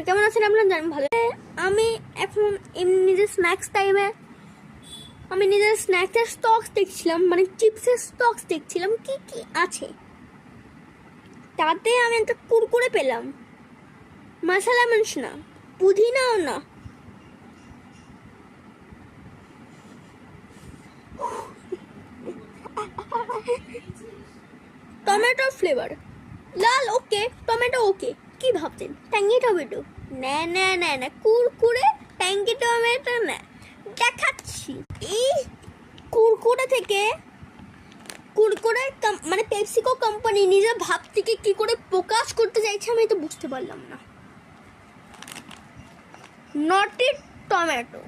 কেমন আছেন আপনারা? জানেন ভালো। আমি এখন এমনি নিজের স্ন্যাক্স টাইমে আমি নিজের স্ন্যাক্সের স্টকস দেখছিলাম, মানে চিপসের স্টকস দেখছিলাম কি কি আছে। তাতে আমি একটা কুরকুরে পেলাম, মশলা মরিচ না, পুদিনাও না, টমেটো ফ্লেভার, লাল ওকে, টমেটো ওকে। কি ভাবছেন ট্যাঙ্গি টমেটো? না না না না, কুরকুরে ট্যাঙ্গি টমেটো না, দেখাচ্ছি। এই কুরকুরে থেকে কুরকুরে মানে পেপসিকো কোম্পানি নিজের ভাব থেকে কি করে প্রকাশ করতে চাইছে আমি তো বুঝতে পারলাম না। নটি টমেটো,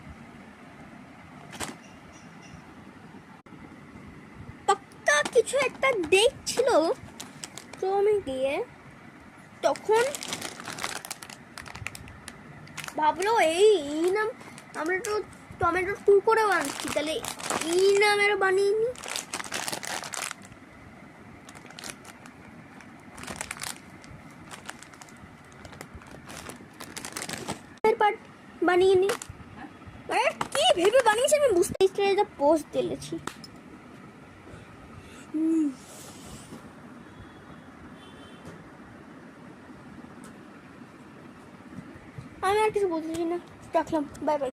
পাক্কা কিছু একটা দেখছিল। তো আমি গিয়ে তখন ভাবলো এই নাম, আমরা তো টমেটোর কুরকুরে বানাচ্ছি, তাহলে এই নামের বানিয়ে নি। বানিয়ে নি, মানে কি ভেবে বানিয়েছি আমি বুঝতে একটা পোস্ট দিয়েছি। আমি আর কিছু বলতেছি না, রাখলাম, বাই বাই।